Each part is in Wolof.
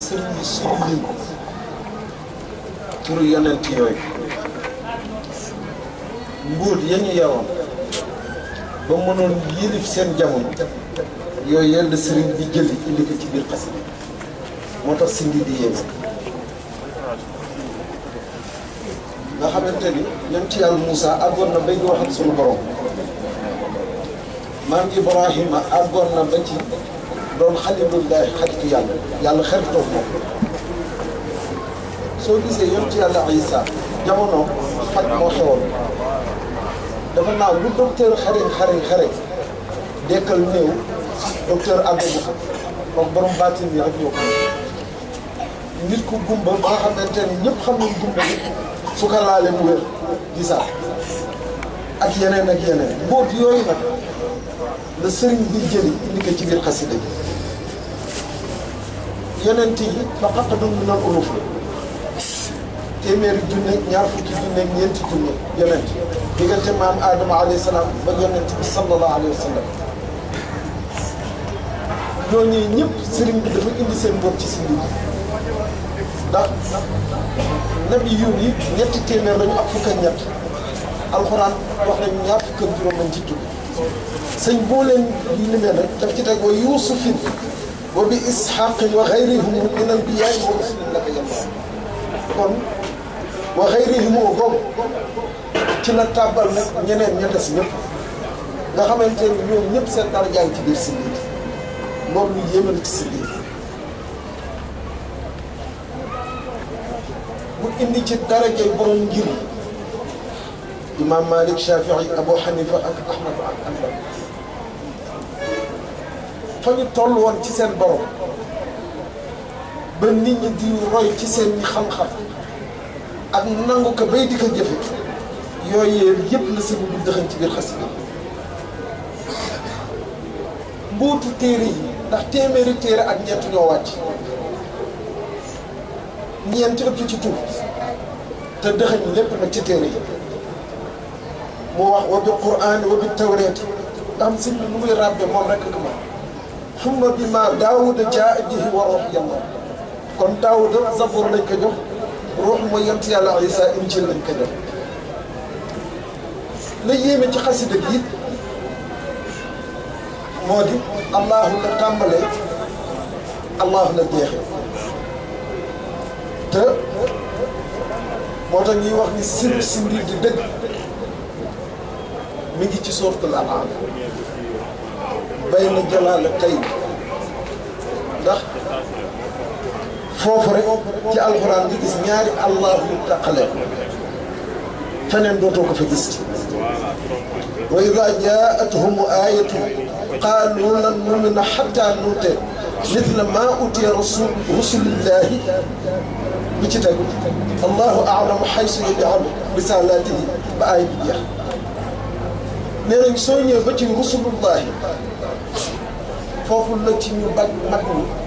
sëriñ bi suñu lim turu yonent yooyu mbuut ya ñu yaroon ba mënoon yilif seen jamono yooyu yëpp la sëriñ bi jëli indi ko ci biir xasida moo tax sindi di yéeme nga xamante ni yonent yàlla Moussa àggoon na bay di wax ak suñu borom maam Ibrahima àggoon na ba ci doon xalilullahi xaritu yàlla xaritoo moom soo gisee yonent yàlla Isa jamono faj moo xewoon dafa naaw lu docteur xarañ dekkal néew docteur àggagu fa donc borom baatin bi rek ñoo ko nit ku gumba ba nga xamante ni ñëpp xam nañ gumba bi su ko laalee mu wér gisaat ak yeneen mbóot yooyu nag la sëriñ bi jëli indi ko ci biir xasida gi yonent yi fa xaqadun min al uluf la téeméeri junne ñaar fukki junne ñeenti junne yonent diggante maam Adama alayhi salaam ba yonent bi sallallahu alayhi wa sallam ñooñu ñëpp sëriñ bi dafa indi seen bopp ci sindi bi ndax nabi yi ñetti téeméer lañu ak fukk ak ñett alxuraan wax nañu ñaar fukk ak juróom lañ ci tudd sëñ boo leen limee nag daf ci teg wa yuusufin wa bi ishaqin wa xayrihim min anbiyaai wa rusulin laka yàlla kon wa xayrihim boobu ci la tàbbal nag ñeneen ña des ñëpp nga xamante ni ñoom ñëpp seen dara jaay ci biir sindi bi loolu lu yéemal ci sindi bi bu indi ci darajay borom ngir imam Malik Shafii Abu Hanifa ak Ahmad ak Anbal fa ñu toll woon ci seen borom ba nit ñi di roy ci seen ñi xam-xam ak nangu ko bay di ko jëfe yooyu yëpp la sëñ bi dëxañ ci biir xasida mbuutu téere yi ndax téeméeri téere ak ñeent ñoo wàcc ñeent ëpp ci tur te dëxañ lépp nag ci téere yi mu wax wa bi qur'aan wa bi tawreet nga xam sëñ bi nu muy ràbbe moom rek ko moom summa bi ma daawuda jaa bihi wa ruux yàlla kon daawuda zabur lañ ko jox ruux mooy yonent yàlla Isa injil lañ ko jox la yéeme ci xasida gi it moo di allahu la tàmbalee allahu la jeexe te moo tax ñuy wax ni si mbir di dëgg mi ngi ci suuratul An'aam bay na jalaala tey ndax foofu rek ci alxuraan nga gis ñaari allah yu taqale feneen dootoo ko fa gis ci wa idaa jaa'athum aayatun qaalu lan nu'mina hattaa nu'taa mithla maa utiya rasuulullaahi bi ci tegu allahu a'lamu haysu yaj'alu risaalaatihi ba aay bi jeex nee nañ soo ñëwee ba ci rusulullahi foofu la ci ñu mag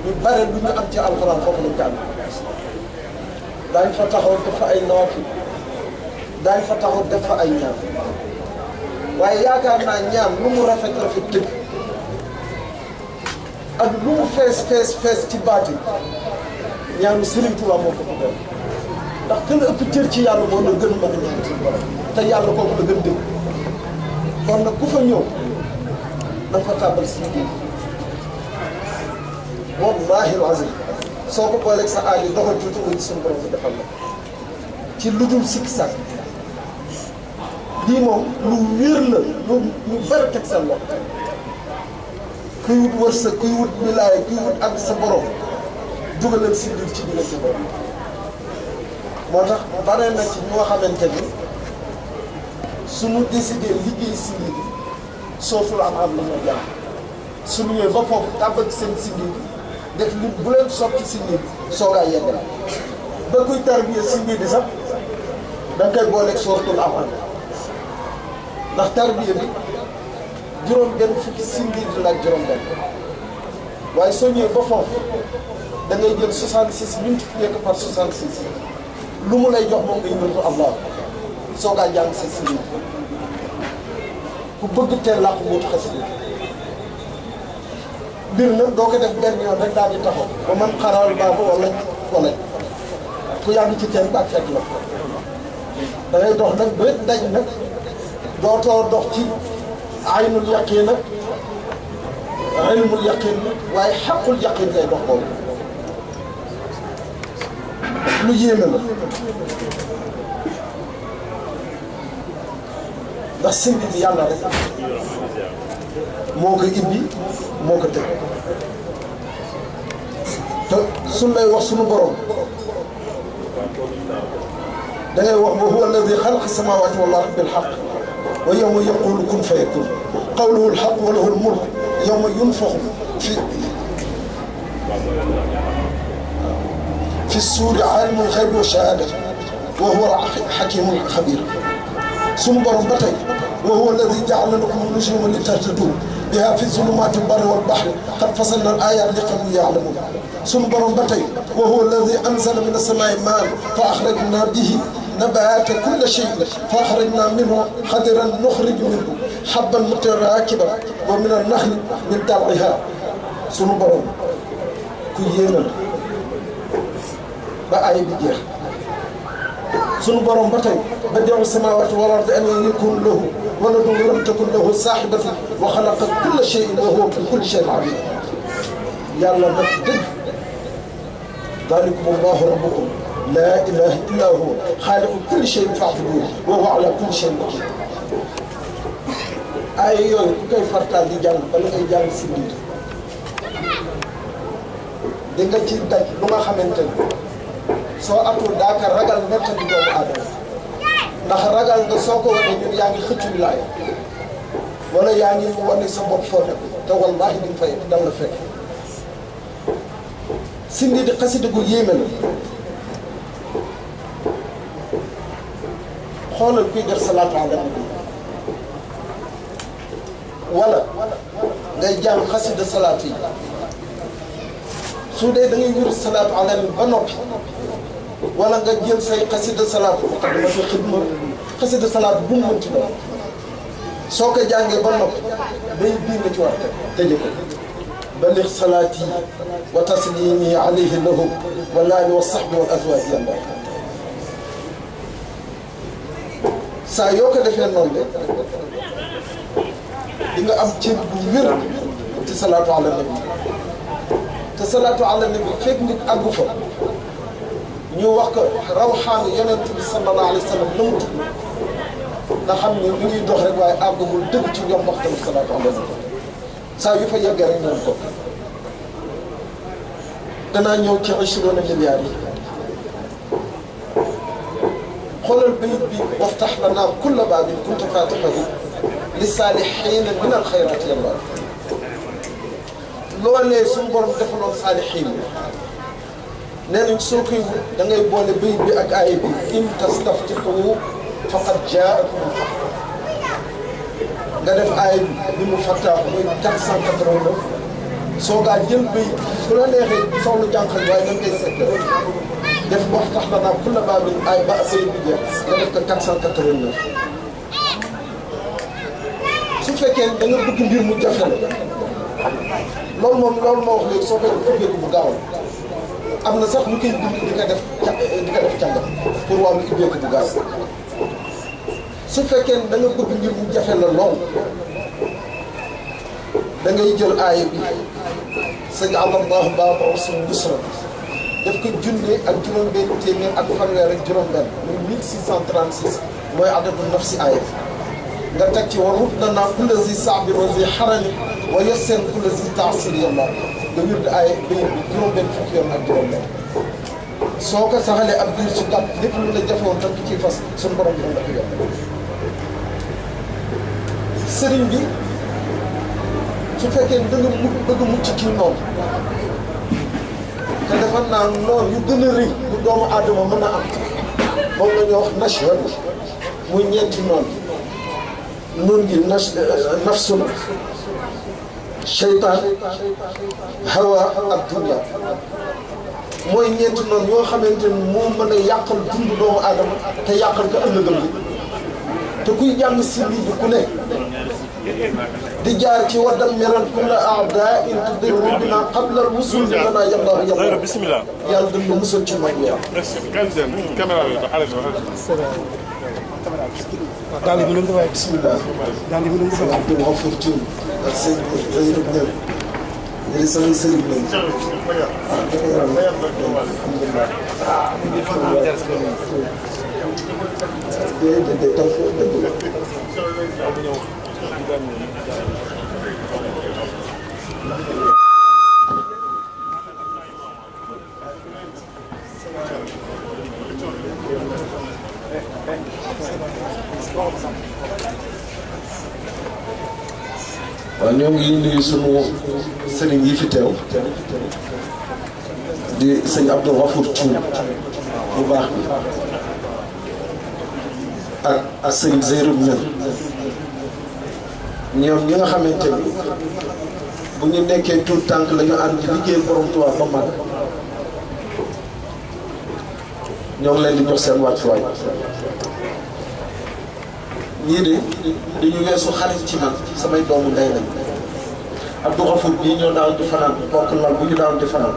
ñu bare lu ñu am ci alxuraan foofu lañ ko am daañ fa taxaw def fa ay nawaafil daañ fa taxaw def fa ay ñaan waaye yaakaar naa ñaan lu mu rafet dëgg ak lu mu fees ci baati ñaanu Sëriñ Tuubaa moo ko bëggoon ndax gën a ëpp cër ci yàlla moo la gën a mën a ñaan ci borom te yàlla kooku la gën dëgg kon nag ku fa ñëw na fa tàbbal si liggéey wallaahi al-aziim soo ko booleeg sa aajo doxal tuuti nga gis suñu borom bi defal la ci lu dul sikki sàkk lii moom lu wér la lu bari teg seen loxo kuy wut wërsëg kuy wut wilaaya kuy wut ak sa borom dugalal si biir ci diggante borom moo tax bare na ci ñoo xamante ni suñu décidé liggéey si lii bi sootul am la ñoo jàng suñu ñëwee ba foofu tàmbal seen si lii bi def li bu leen soppi si lii bi soogaa yegg la ba kuy tarbiya si lii bi sax da nga koy booleeg sootul am ndax tarbiya bi juróom benn fukki si lii bi la ak juróom benn waaye soo ñëwee ba foofu da ngay jël 66 multiplié ko par 66 lu mu lay jox moom ngay mëntu Allah soogaa jàng sa si lii ku bëgg teel làqu muutu xasida mbir nag doo ko def benn yoon rek daal di taxaw ba man xaraal baabu wala ku yàgg ci teen baag fekk la da ngay dox nag ba daj nag dootoo dox ci aynul yaqin nag ilmul yaqin waaye xaqul yaqin ngay dox boobu lu yéeme la ndax sindi bi yàlla rek moo ko ibbi moo ko tëj te suñ lay wax sunu borom da ngay wax wa huwa alladi xalaqa samawati wal arda bil haqq wa yawma yaqulu kun fayakun qawluhu al haqq wa lahu al mulk yawma yunfaxu fi suuri aalimul xaybi wa shahaada wa huwa al xakimul xabiir sunu borom ba tey wa huwa alladi jaala lakum nujuuma li tahtaduu bihaa fi zulumaati l-barri wal bahri qad fassalna l-aayaati li qawmin ya'lamuun sunu borom ba tey wa huwa alladi anzala mina s-samaa'i maa'an fa axrajnaa bihi nabaata kulli shay'in fa axrajnaa minhu hadiran nuxriju minhu habban mutaraakiban wa mina n-naxli min tal'ihaa sunu borom ku yéeme la ba ay bi jeex sunu borom ba tey badii'u samaawaati wal ardi an yakuna lahu waladun wa lam takun lahu saahibatun wa xalaqa kulla shay'in wa huwa bi kulli shay'in aliim yàlla nag dëgg daalikum allahu rabbukum laa ilaaha illaa huwa xaaliqu kulli shay'in fa'buduuhu wa huwa alaa kulli shay'in wakiil ay yooyu ku koy fartaal di jàng bala ngay jàng si biir di nga ci daj lu nga xamante ni soo atul daaka ragal nettali doomu aadama ndax ragal nga soo ko wane ñun yaa ngi xëccu wilaaya wala yaa ngi wane sa bopp foo nekk te wallaahi di nga fay dal la fekk sindi di xasida gu yéeme la xoolal kuy def salaatu ala nabi wala ngay jàng xasida salaatu yi su dee da ngay wër salaatu ala nabi ba noppi wala nga jël say xasida salaatu muqaddamatul xidma xasida salaatu bu mu mënti doon soo ko jàngee ba noppi day bii nga ci war a tëje ko balix salaati wa taslimi alayhi lahu wal aali wa sahbi wal azwaaj yàlla saa yoo ko defee noonu de di nga am cër bu wér ci salaatu ala nabi te salaatu ala nabi fekk nit àggu fa ñu wax ko rawxaanu yonent bi sallallahu alayhi wa sallam la mu tudd nga xam ne mi ngi dox rek waaye àggagul dëgg ci ñoom waxtaan salaatu ala nabi saa yu fa yeggee rek noonu ko danaa ñëw ci 20 milliards yi xoolal bayit bi waftax lanaa kulla baabin kunta faatixahu li saalixiina min alxayraat yàlla loolee suñu borom defaloon saalixiin nee nañ soo koy wut da ngay boole bayit bi ak aaya bi in tastaftihu faqad jaakum al-fath nga def aaya bi mu fattaaxu mooy 489 soo gaa jël bayit su la neexee soxlu jànqal waaye da ngay seet def waftax lanaa kulla baabin ay ba bayit bi jeex nga def ko 489 su fekkee da nga bëgg mbir mu jafe la loolu moo wax léegi soo koy ubbeeku bu gaaw am na sax ñu koy bind di ko def càngat pour wàllu ubbeeku bu gaaw su fekkee da nga bëgg mbir mu jafe la lool da ngay jël aaya bi saj'ala Allahu baaba usrin yusra def ko junne ak juróom-benn téeméer ak fanweer ak juróom-benn muy 1636 mooy adadu nafsi aaya nga teg ci wa rut lanaa kulla zi saabir wa zi xarani wa yassir kulla zi taasir yàlla nga wird ay bayit bi juróom-benn fukki yoon ak juróom-benn soo ko saxalee ab diir su gàtt lépp lu la jafewoon tam ciy fas suñu borom dina la ko yomb sëriñ bi su fekkee da nga bëgg mucc ci noonu te dafa naa noonu yu gën a rëy bu doomu aadama mën a am moom la ñuy wax nashwan muy ñeenti noonu noonu gi nafsul seytaan hawa ak dunya mooy ñeenti noonu yoo xamante ni moo mën a yàqal dund doomu aadama te yàqal ko ëllëgam bi te kuy jàng si lii bi ku ne di jaar ci waddam meral kulla a'daa in tudirru bina qabla al-wusul lana yàlla bismillah yàlla dañ la musal ci mag ya daal di mën a waaye bismillah daal di mën a sëñ Abdou Ghafour Thioune ak sëñ Zayrou Niang ñi samay sëriñ lañ waaw ñoo ngi nuyu sunu sëriñ yi fi teew di sëñ Abdou Ghafour Thioune bu baax bi ak sëñ Zayrou Niang ñoom ñi nga xamante ni bu ñu nekkee tout tànk la ñu ànd di liggéeyal borom Tuubaa ba mag ñoo ngi leen di jox seen wàccuwaay ñii de dañu weesu xarit ci man samay doomu ndey lañ Abdou Ghafour bii ñoo daaw di fanaan bokk lal bu ñu daaw di fanaan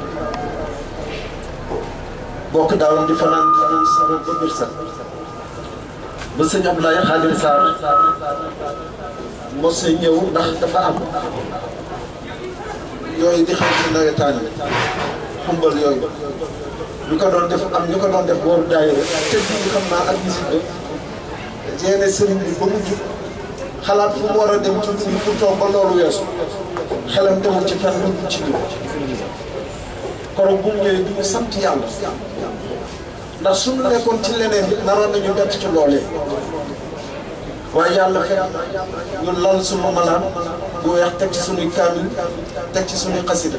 bokk daaw di fanaan di sama ba biir set ba sëñ Abdoulaye Khadim Sarr mos a ñëw ndax dafa am yooyu di xam ci nawetaan yi xumbal yooyu ñu ko doon def am ñu ko doon def booru daayira te bii xam naa ak visite ba jeene sëriñ bi ba mu jub xalaat fu mu war a dem ci nit ñi pour toog ba loolu weesu xelam demul ci fenn lu ci jóg koroog bu mu ñëwee di ñu sant yàlla ndax suñu nekkoon ci leneen it naroon nañu bett ci loolee waaye yàlla fekk ñu lal suñu malaan bu weex teg ci suñuy kaamil teg ci suñuy xasida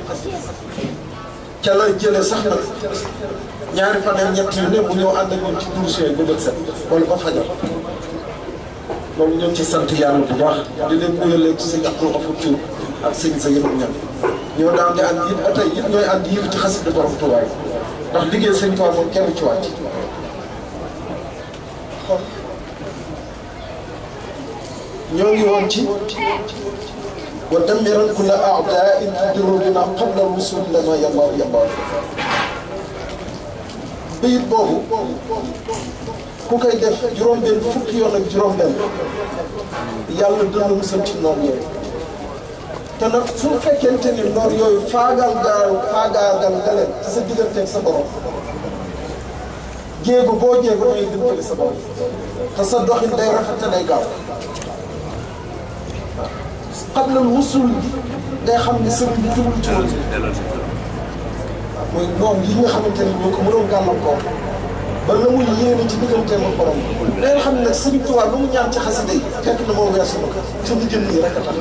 ca la jëlee sax nag ñaari fan ak ñett yu ne mu ñëw ànd ak ñun ci douze yooyu ba bët set wala ba fajar loolu ñoo ngi ci sant yàlla bu baax di leen nuyoo ci sëñ Abdou Ghafour Thioune ak sëñ Zayrou Niang ñoo daan di ànd it ba tey it ñooy ànd yëf ci xasida borom Tuubaa ndax liggéey sëñ Tuubaa moom kenn ci wàcc ñoo ngi woon ci wa dammiran kulla a'daa'in tudirru bina qabla al-wusuul lana yàlla bayit boobu ku koy def juróom-benn fukki yoon ak juróom-benn yàlla dina musal ci noor yooyu te nag su fekkente ni noor yooyu faagaagal nga leen ci sa digganteeg sa borom jéego boo jéego mooy dimbali sa borom te sa doxin day rafet te day gaaw qabla al-wusul ngay xam ni sëriñ bi jubul ci woon mooy noom yi nga xamante ni ñoo ko mënoon gàllankoor ba la muy yéene ci digganteem ak borom day xam ne nag Sëriñ Tuubaa lu mu ñaan ci xasida yi fekk na moo weesu na ko ci lu jëm nii rek a tax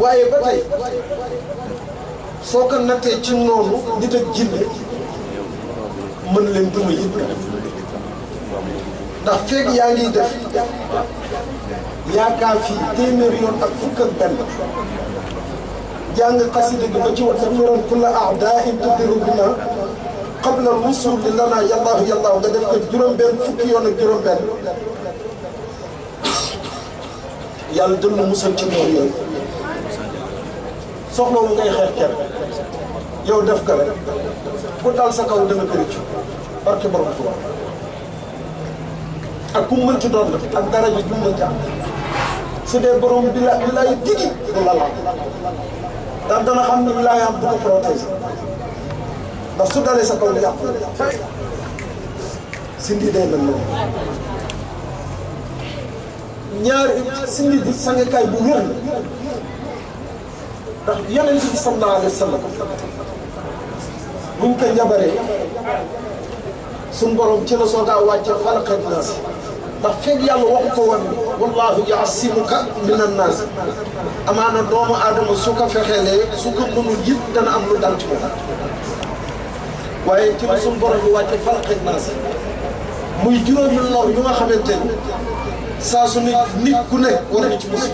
waaye ba tey soo ko nattee ci noonu nit ak jinne mën leen duma yëpp ndax feeg yaa ngi def yaakaar fii téeméer yoon ak fukk ak benn jàng xasida gi ba ci wa dammiran kulla a'daa'in tudirru bina qabla al-wusuul lana yallaahu yallaahu nga def ko juróom-benn fukki yoon ak juróom-benn yàlla dën na musal ci noonu yooyu soxla wu ngay xeex kenn yow def ko rek bu dal sa kaw dana ko rëccu barke borom Tuubaa ak ku mënti doon nag ak dara ji du mënti am su dee borom bi lay digi du la laal ndax dana xam ne wilaayam du ko protéger ndax su dalee sa kaw li yàqu sindi day mel noonu ñaari sindi di sangekaay bu wér la ndax yonent bi sallallahu alayhi wa sallam buñ ko njabaree suñ borom ci la soogaa wàcce falaq ak naas ndax fekk yàlla waxu ko woon wallaahu yaasimuka minan naas amaana doomu aadama su ko fexeelee su ko mënul yëpp dana am lu dal ci moom waaye ci la suñ borom bi wàcce falaq ak naas muy juróomi lor yu nga xamante ni saa su nit ku ne war na ci musu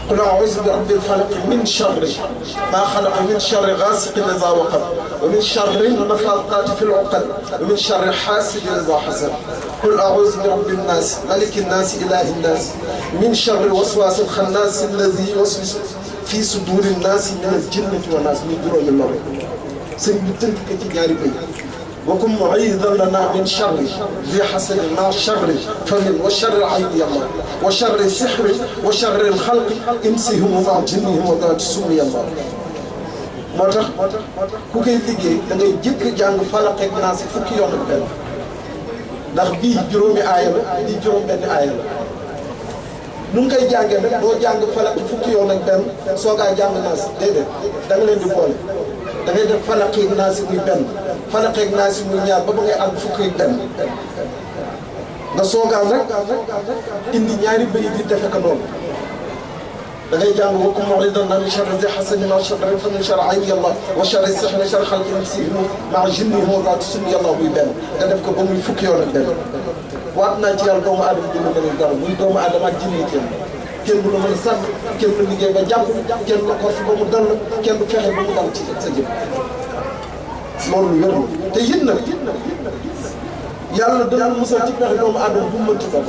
قل أعوذ برب الفلق من شر ما خلق من شر غاسق إذا وقب ومن شر النفاثات في العقد ومن شر حاسد إذا حسد قل أعوذ برب الناس ملك الناس إله الناس من شر الوسواس الخناس الذي يوسوس في صدور الناس من الجنة والناس من جرم الله سيبتنك كتجاري بي وكن معيذا لنا من شر ذي حسد مع شر فمن وشر عين الله وشر السحر وشر الخلق امسهم مع جنهم وذات سمي الله moo tax ku koy liggéey da ngay jëkk jàng falaq ak naas fukki yoon ak benn ndax bii juróomi aaya la bii juróom benn aaya la nu ngi koy jàngee nag doo jàng falaq fukki yoon ak benn soogaa jàng naas déedéet da nga leen di boole da ngay def falaq ak naas muy benn falaq ak naas muy ñaar ba ngay àgg fukki ak benn nga soogaa nag indi ñaari bëy di defe ko noonu da ngay jàng wakkum mu'ridan min sharri zi hasadin wa sharri min sharri ayni Allah wa sharri sihri wa sharri khalqin yamsihim ma'a jinnihi wa zaati summi Allah muy benn nga def ko ba muy fukki yoon ak benn waat naa ci yàlla doomu aadama dina mën a dara muy doomu aadama ak jinni kenn du la mën a sànq kenn du liggéey ba jàpp kenn du la korsi ba mu dal kenn du fexe ba mu dal ci sa jëm loolu lu wér te yit nag yàlla dana musal ci pexe doomu aadama bu mu mënti ko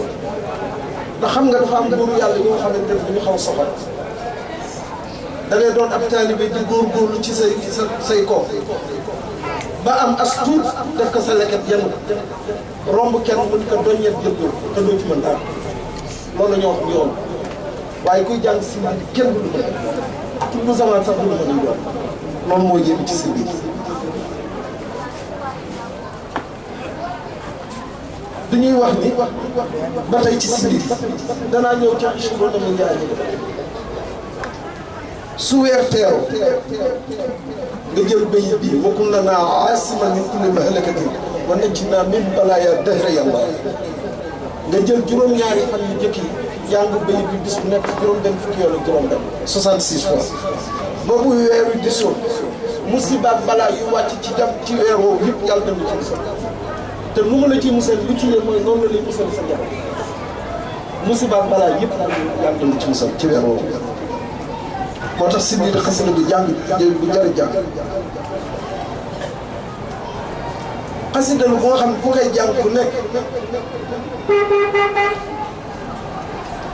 ndax xam nga dafa am góoru yàlla yoo xamante ne dañu xaw soxal da ngay doon ab taalibe di góorgóorlu ci say koof ba am as tuut def ko sa leket yenn romb kenn mën ko doññeet jëppoo te doo ci mën dara loolu la ñoo wax yoon waaye kuy jàng si biir kenn du lu mën tout bu zaman sax du lu mën yoon loolu moo yéen ci si biir dañuy wax ni ba tey ci si biir danaa ñëw ca ishuruna min yaani su weer teeroo nga jël bayit bi wa kun lanaa aasiman min kulli mahlakatin wa najjinaa min balaaya dahri yàlla nga jël juróom-ñaari fan yu njëkk yi jàng bayit bi bis bu nekk juróom-benn fukki yoon ak juróom-benn 66 fois boobu weeru disoo musiba ak balaa yu wàcc ci dem ci weer woowu yëpp yàlla dem ci musal te nu mu la ciy musal lu ci yee mooy noonu la lay musal sa jaram musiba ak balaa yëpp yàlla dem ci musal ci weer woowu moo tax si biir xasida bi jàng bu jar a jàng xasida lu boo xam ne ku koy jàng ku nekk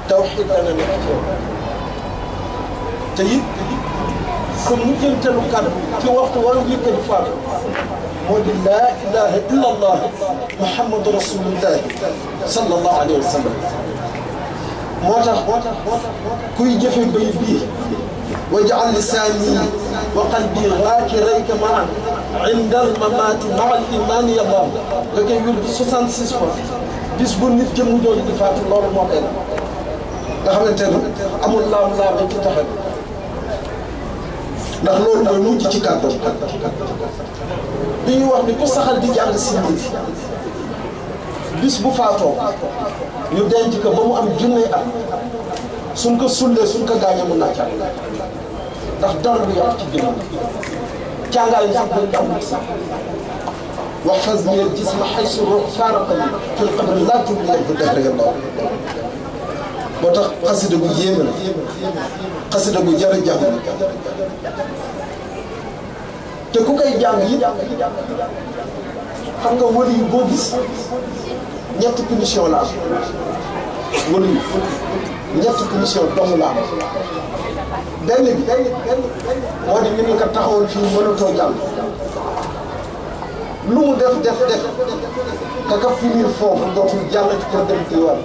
tawxiid dana nekk ci yow te it sa mujjantalu kàddu ci waxtu wala yëkkati faatu moo di laa ilaha illa allah muhammadu rasulullah sallallahu alayhi wa sallam moo tax kuy jëfe bay bii waj'al lisaani wa qalbi zaakirayka ma'an inda al-mamaati ma'a al-iimaani yàlla nga koy wér 66 fois bis bu nit jëmm jooju di faatu loolu moo koy nga xamante ne amul laam-laam ci taxe ndax loolu mooy mujj ci kàddu li ñuy wax ni ku saxal di jàng si biir bis bu faatoo ñu denc ko ba mu am junne at suñ ko sullee suñ ko gaañee mën naa càll ndax dara lu yàq ci jëmm càngaay sax dañ am sax واحفظ من الجسم حيث الروح فارقني في القبر لا تبلغ الدهر الله moo tax xasida bu yéeme la xasida bu jar a jàng te ku koy jàng yi xam nga wëli yu boo gis ñetti punition la am wëli yu ñetti punition dong la am benn bi moo di ñu ngi ko taxawal fii mënatoo jàng lu mu def kaka finir foofu dootul jàllati pour dem ci yoon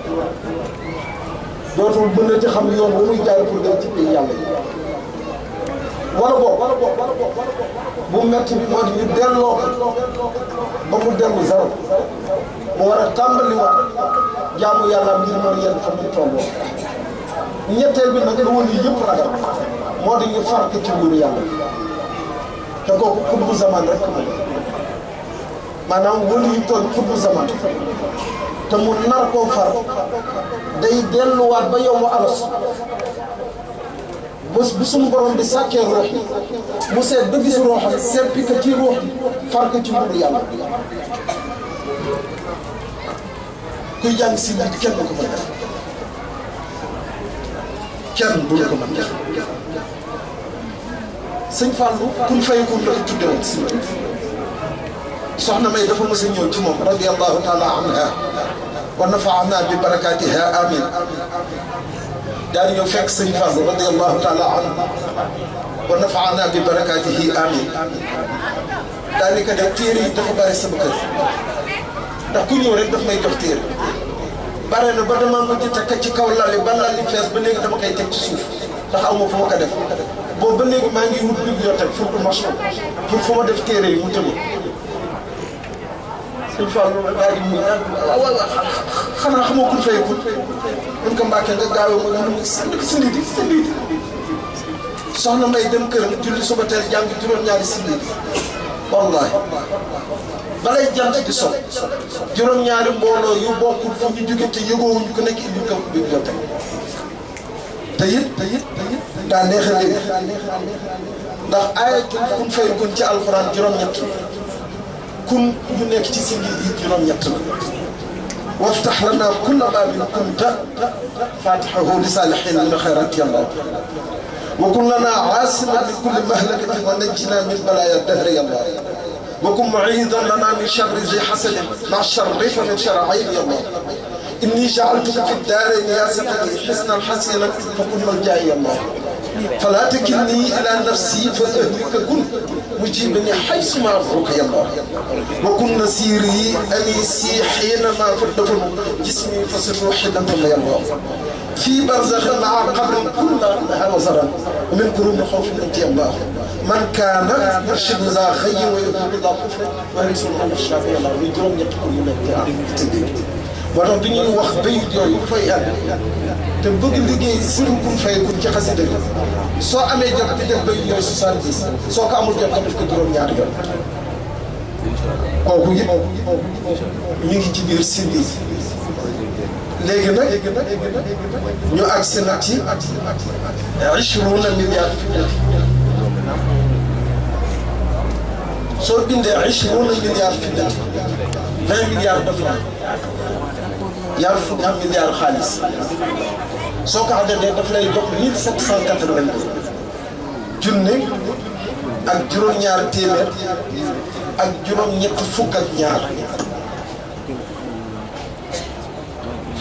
dootul mën a ci xam yoon bu muy jàll pour dem ci pays yàlla yi wala boog bu metti bi moo di ñu delloo ba mu dellu zéro mu war a tàmbali wax jaamu yàlla ngir mën a yenn fa mu tolloo ñetteel bi nag lu woon yi yëpp ragal moo di ñu fark ci nguuru yàlla te kooku xutbu zaman rek maanaam wëlu yu toll xutbu zaman te mu nar koo far day delluwaat ba yow mu alas bés bu suñu borom bi sàkkee ruux mu seet ba gis ruuxam seppi ko ci ruux far ko ci nguuru yàlla kuy jàng si lii kenn du ko mën kenn bu la ko mën def sëñ Fallou kun fayakun la ko tudde woon si soxna May dafa mës a ñëw ci moom radiyallahu taala anha wa nafaana bi barakatiha amin daal di ñëw fekk sëñ Fallou radiyallahu taala anhu wa nafaana bi barakatihi amin daal di ko def téere yi dafa bari sama kër ndax ku ñëw rek daf may jox téere bare na ba dama mujj tekk ci kaw lal yi ba lal yi fees ba léegi dama koy teg ci suuf ndax aw ma fu ma ko def boobu ba léegi maa ngi wut bibliothèque fu mu marché pour fu ma def téere yi mu tëmu sëñ Fallou daal di muy waaw xanaa xamoo kun fayakun mun ko mbàkkee nga gaawee ma sindi di soxna May dem këram julli suba teel jàng juróom-ñaari sindi wallahi balay jant di so juróom-ñaari mbooloo yu bokkul fu ñu jóge te yëgoowuñu ko nekk indi ko bibliothèque te it daa neex a dégg ndax ayatul kun fayakun ci alxuraan juróom-ñett kun yu nekk ci sindi yi juróom-ñett la waftax lana kulla baabin kunta faatixahu li saalihiin min xayraati yàlla wa kun lana aasiman min kulli mahlakatin wa najjina min balaaya dahri yàlla wa kun mu'iidan lana min sharri zi hasadin ma sharri fa min sharri ayni yàlla inni ja'altuka fi daarayni yaa saqati hisnan hasinan fa kun malja'i yàlla فلا تكلني إلى نفسي فأهلك كن مجيبني حيث ما أبروك يا الله وكن نسيري أنيسي حينما فردف جسمي فصر وحدا يا الله في برزخ مع قبر كلها وزرا ومن كروم خوف أنت يا الله من كان يرشد ذا خي ويقول ذا كفر ورسول الله الشافعي الله ويجرم يتقول لك moo tax du ñuy wax bayit yooyu bu fay àgg te bëgg liggéey sëriñ kun fayakun ci xasida gi soo amee jot di def bayit yooyu 70 soo ko amul jot nga def ko juróom-ñaari yoon kooku it ñu ngi ci biir sindi léegi nag ñu agsi nag ci 20 milliards soo bindee 20 milliards fi 20 milliards de francs yaa fukki milliards xaalis soo ko àndee daf lay jox 1782 junne ak juróom-ñaar téeméer ak juróom-ñett fukk ak ñaar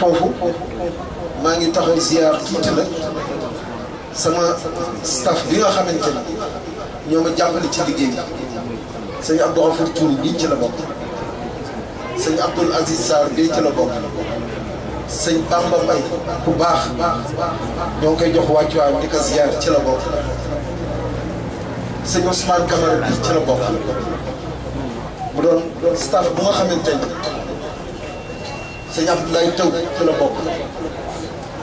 foofu maa ngi taxaw ziar tuuti nag sama staff bi nga xamante ni ñoo ma jàppale ci liggéey bi sëñ Abdou Afour Touré bii ci la bokk sëñ Abdoul Aziz Sarr bii ci la bokk sëñ Bamba Mbaye bu baax ñoo ngi koy jox wàccuwaay di ko ziar ci la bokk sëñ Ousmane Camara bii ci la bokk mu doon staff bu nga xamante ni sëñ Abdoulaye Taw ci la bokk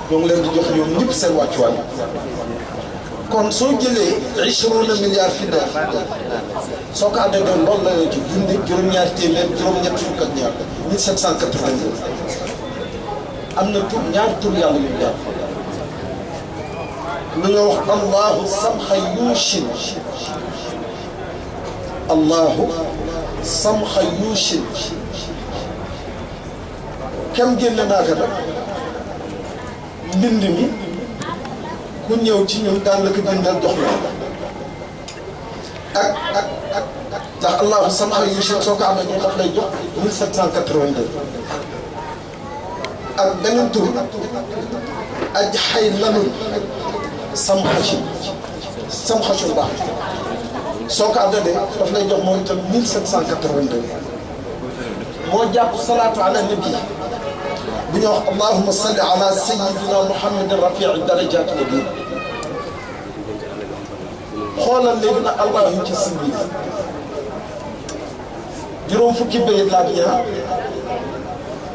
ñoo ngi leen di jox ñoom ñëpp seen wàccuwaay kon soo jëlee 20 milliards fi def soo ko àndee doon loolu la ñuy ci junni juróom-ñaar téeméer juróom-ñett fukk ak ñaar 1782 am na tur ñaari tur yàlla yu ñaar lu ñoo wax allahu samxa yuushin allahu samxa yuushin kem génne naa ko nag mbind mi ku ñëw ci ñun daan la ko bindal jox la ak ndax allahu samxa yuushin soo ko amee ñu daf lay jox 1782 ak beneen tur aj xay lanul samxaci baax soo ko àndee daf lay jox moom itam 1782 moo jàpp salaatu ala nabi bu ñu wax allahumma salli ala sayyidina muhammadin rafi'i darajat nabi xoolal léegi nag allah yu ci simbi juróom fukki bayit laa ñaar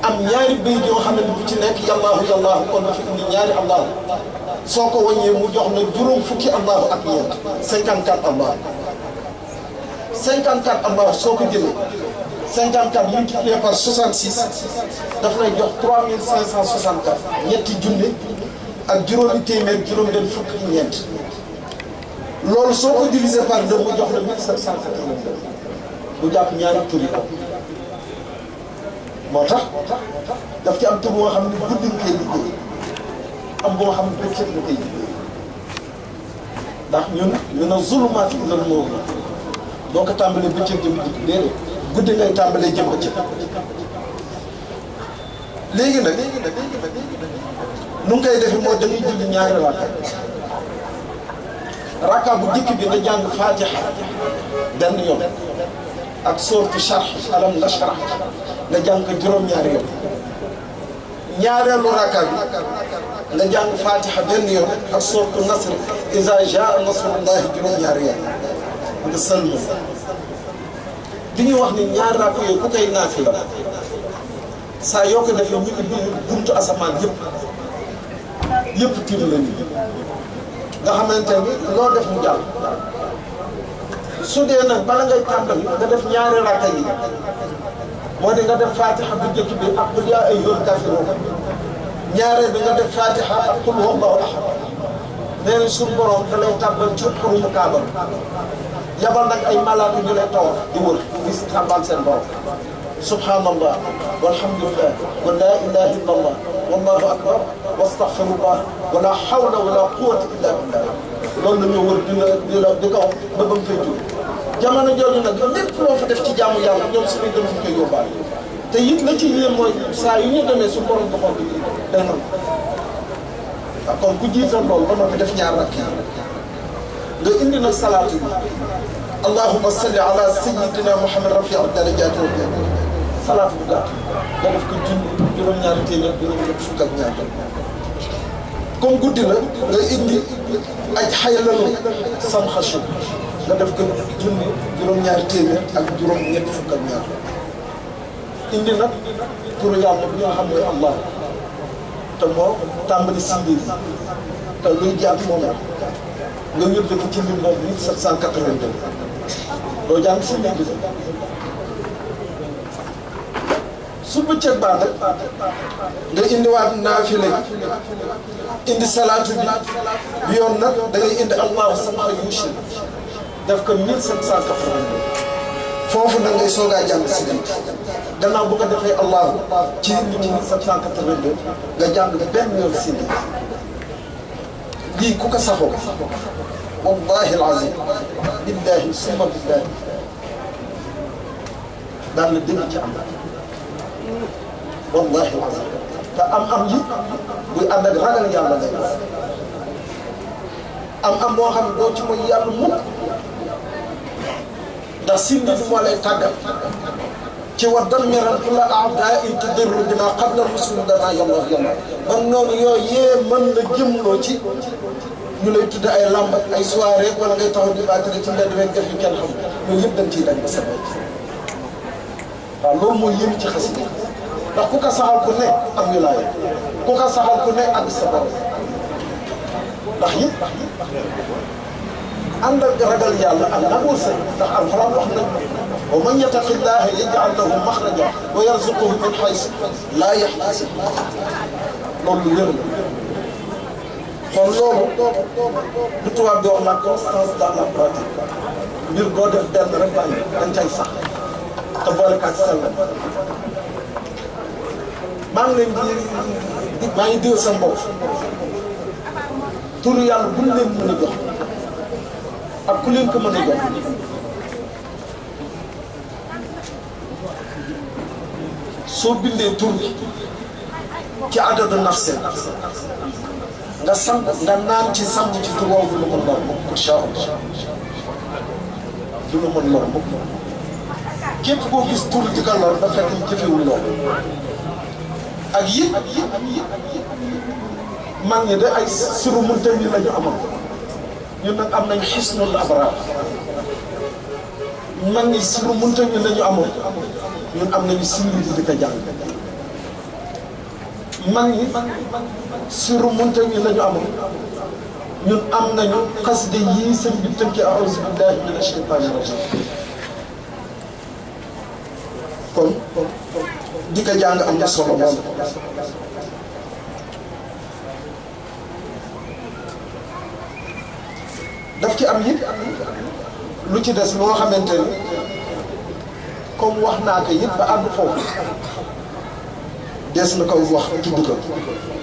am ñaari bayit yoo xam ne bu ci nekk yallaahu yallaahu kon dafa indi ñaari allah soo ko wàññee mu jox na juróom fukki allahu ak ñeent 54 allah 54 allah soo ko jëlee 54 multiplié par 66 daf lay jox 3564 ñetti junne ak juróomi téeméer juróom-benn fukk ak ñeent loolu soo ko divisé par 2 mu jox la 1782 bu jàpp ñaari tur yi moo tax daf ci am tur boo xam ne guddi nga koy liggéey am boo xam ne bëccëg nga koy liggéey ndax ñun mina zulumaati ilal nuur doo ko tàmbalee bëccëg jëm guddi déedéet guddi ngay tàmbalee jëm bëccëg léegi nag nu ngi koy defee moo dañuy julli ñaari rakka bu dikk bi nga jàng fatiha benn yoon ak sooratu Sharh alam nashrah nga jàng ko juróom-ñaari yoon ñaareelu rakka bi nga jàng fatiha benn yoon ak sooratu Nasr iza jaa nasrullahi juróom-ñaari yoon nga sëlmal di ñu wax ni ñaari rakka yooyu ku koy naafila saa yoo ko defee ñu ubbi buntu asamaan yëpp tiim la ñu nga xamante ni loo def mu jàll su dee nag bala ngay tàmbali nga def ñaari rakka yi moo di nga def fatiha bu njëkk bi ak qul yaa ayyuhal kaafiruun ñaareel bi nga def fatiha ak qul huwallaahu ahad nee na suñu borom da lay tàbbal ci xurumu kaaba yabal nag ay malaaka ñu lay tawal di wër di si tàbbal seen borom subhanallah walhamdulillah wa laa ilaha illa allah wallahu akbar wastaghfirullah wala hawla wala quwwata illa billah loolu la ñu wër di ko wax ba ba mu fay jóg jamono jooju nag lépp loo fa def ci jaamu yàlla ñoom suñuy dem ñu koy yóbbaale te it la ci yéen mooy saa yu ñu demee su borom doxal bi day nangu waaw kon ku jiital loolu ba noppi def ñaar rakk yi nga indi nag salaatu bi allahumma salli ala sayyidina muhammad rafi al darajat salaatu bu gàtt nga def ko juróom-ñaari téeméer juróom-ñett fukk ak ñaar comme guddi la nga indi aj xaylalu sam xasu nga def ko juróom-ñaari téeméer ak juróom-ñett fukk ak ñaar indi nag turu yàlla bi nga xam ne allah te moo tàmbali si mbir te luy jaar moom la nga wér ko ci mbir moom 1782 doo jàng si mbir bi su bëccëg baa nag nga indiwaat naafile indi salaatu bi yoon nag da ngay indi allahu samha yushir def ko 1782 foofu nag ngay soogaa jàng si biir gannaaw bu ko defee allahu ci nit ñi 1782 nga jàng benn yoon si biir lii ku ko saxoo wallahi alazim billahi summa billahi daan la dégg ci am wallahi alazim te am yi buy ànd ak ragal yàlla lay am moo xam ne doo ci mooy yàlla mukk ndax sindi bi moo lay tàggat ci wa dammiran kulla a'daa'in tudirru bina qabla rusul dana yàlla ba noonu yooyu yee mën na jëmloo ci ñu lay tudde ay lamb ak ay soirée wala ngay taxaw di baatare ci mbedd weeg def yu kenn xam yooyu yëpp dañ ciy dañ ba sa waaw loolu mooy yéen ci xasida ndax ku ko saxal ku ne am wilaaya ku ko saxal ku ne àgg sa borom ndax yëpp ànd ak ragal yàlla ak nangul sa ndax alxuraan wax nañ wa man yattaqillaha yaj'al lahu maxraja wa yarzuqhu min haysu laa yahtasib loolu lu wér la kon loolu lu tubaab di wax la constance dans la pratique mbir boo def benn rek bàyyi dañ cay sax te boole kaat sell maa ngi leen di maa ngi diw sa mbokk turu yàlla bu leen mën a jox ak ku leen ko mën a jox soo bindee tur bi ci adadu nafse nga sam nga naan ci sam ci tur woowu du la mën lor mukk incha allah du la mën lor mukk képp koo gis tur di ko lor da fekk ñu jëfewul loolu ak yëpp mag ñi de ay suru muntawi la ñu amoon ñun nag am nañ xisnul abraar mag ñi suru muntawi la ñu amoon ñun am nañu sirri di ko jàng mag ñi suru muntawi la ñu amoon ñun am nañu xaside yii sëñ bi tënki a'uuzu billahi mina shaytaani rajim kon di ko jàng am na solo lool daf ci am it lu ci des loo xamante ni comme wax naa ko it ba àgg foofu des na ko wax tudd ko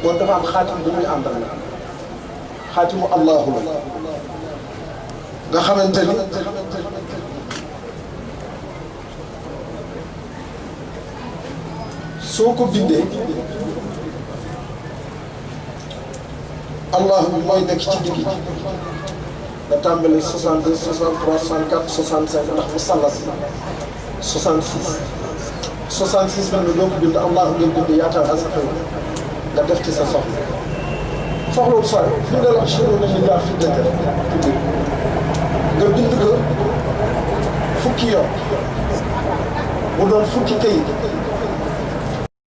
moom dafa am xaatim bu muy àndal la xaatimu allahu la nga xamante ni soo ko bindee Allah bi mooy nekk ci digg nga tàmbali 62 63 64 65 ndax mu sallas 66 66 mel na doo ko bind Allah ngeen bind yaakaar asaka nga def ci sa soxla soxlawul sooy bindal ak chiro na li jaar fi dëkk nga bind ko fukki yoon mu doon fukki kayit